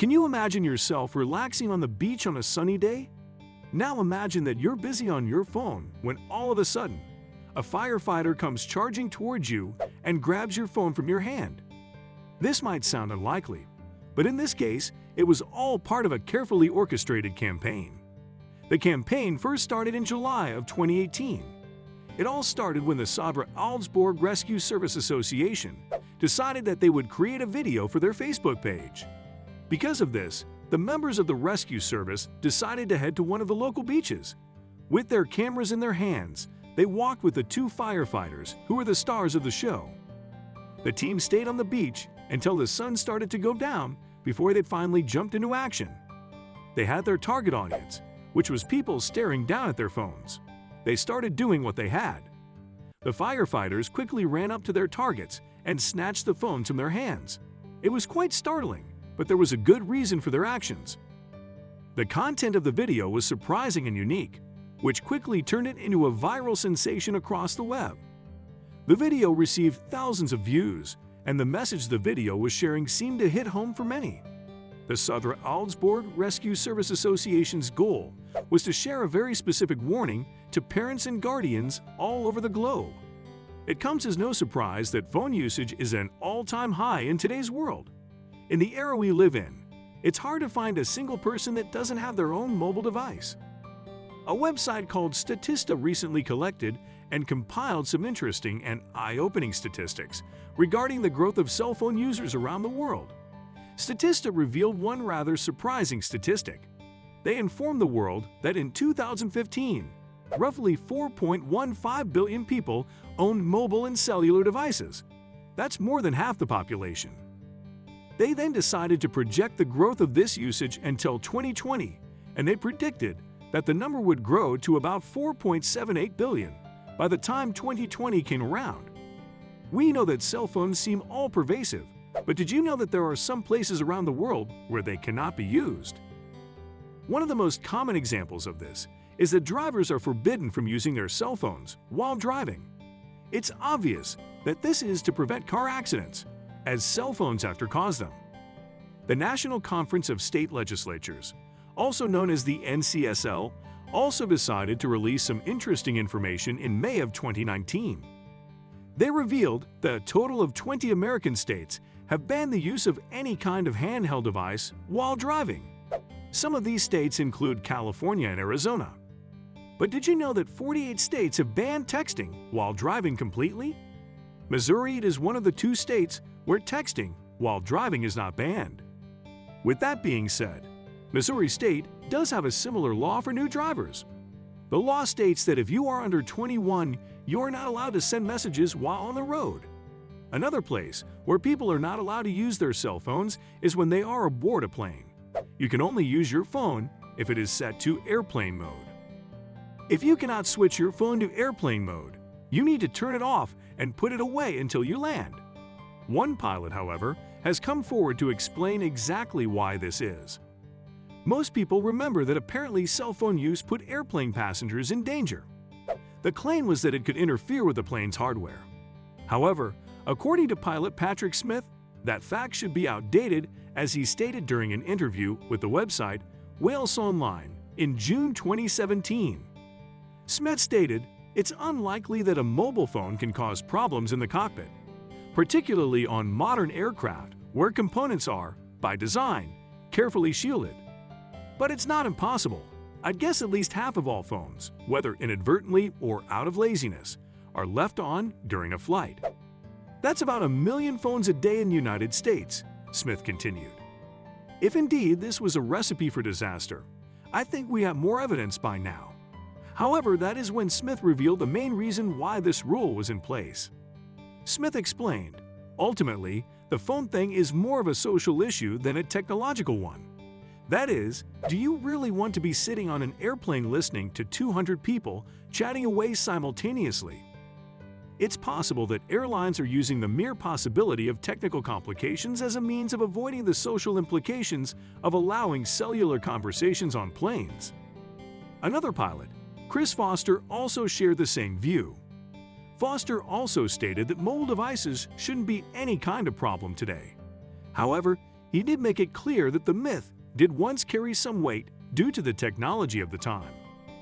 Can you imagine yourself relaxing on the beach on a sunny day? Now imagine that you're busy on your phone when all of a sudden, a firefighter comes charging towards you and grabs your phone from your hand. This might sound unlikely, but in this case, it was all part of a carefully orchestrated campaign. The campaign first started in July of 2018. It all started when the Sabra Alsborg Rescue Service Association decided that they would create a video for their Facebook page. Because of this, the members of the rescue service decided to head to one of the local beaches. With their cameras in their hands, they walked with the two firefighters who were the stars of the show. The team stayed on the beach until the sun started to go down before they finally jumped into action. They had their target audience, which was people staring down at their phones. They started doing what they had. The firefighters quickly ran up to their targets and snatched the phones from their hands. It was quite startling, but there was a good reason for their actions. The content of the video was surprising and unique, which quickly turned it into a viral sensation across the web. The video received thousands of views, and the message the video was sharing seemed to hit home for many. The Södra Alsborg Rescue Service Association's goal was to share a very specific warning to parents and guardians all over the globe. It comes as no surprise that phone usage is at an all-time high in today's world. In the era we live in, it's hard to find a single person that doesn't have their own mobile device. A website called Statista recently collected and compiled some interesting and eye-opening statistics regarding the growth of cell phone users around the world. Statista revealed one rather surprising statistic. They informed the world that in 2015, roughly 4.15 billion people owned mobile and cellular devices. That's more than half the population. They then decided to project the growth of this usage until 2020, and they predicted that the number would grow to about 4.78 billion by the time 2020 came around. We know that cell phones seem all-pervasive, but did you know that there are some places around the world where they cannot be used? One of the most common examples of this is that drivers are forbidden from using their cell phones while driving. It's obvious that this is to prevent car accidents, as cell phones have to cause them. The National Conference of State Legislatures, also known as the NCSL, also decided to release some interesting information in May of 2019. They revealed that a total of 20 American states have banned the use of any kind of handheld device while driving. Some of these states include California and Arizona. But did you know that 48 states have banned texting while driving completely? Missouri is one of the two states where texting while driving is not banned. With that being said, Missouri State does have a similar law for new drivers. The law states that if you are under 21, you are not allowed to send messages while on the road. Another place where people are not allowed to use their cell phones is when they are aboard a plane. You can only use your phone if it is set to airplane mode. If you cannot switch your phone to airplane mode, you need to turn it off and put it away until you land. One pilot, however, has come forward to explain exactly why this is. Most people remember that apparently cell phone use put airplane passengers in danger. The claim was that it could interfere with the plane's hardware. However, according to pilot Patrick Smith, that fact should be outdated, as he stated during an interview with the website Wales Online in June 2017. Smith stated, "It's unlikely that a mobile phone can cause problems in the cockpit, particularly on modern aircraft where components are, by design, carefully shielded. But it's not impossible. I'd guess at least half of all phones, whether inadvertently or out of laziness, are left on during a flight. That's about 1 million phones a day in the United States," Smith continued. If indeed this was a recipe for disaster, I think we have more evidence by now. However, that is when Smith revealed the main reason why this rule was in place. Smith explained, "Ultimately, the phone thing is more of a social issue than a technological one. That is, do you really want to be sitting on an airplane listening to 200 people chatting away simultaneously?" It's possible that airlines are using the mere possibility of technical complications as a means of avoiding the social implications of allowing cellular conversations on planes. Another pilot, Chris Foster, also shared the same view. Foster also stated that mobile devices shouldn't be any kind of problem today. However, he did make it clear that the myth did once carry some weight due to the technology of the time.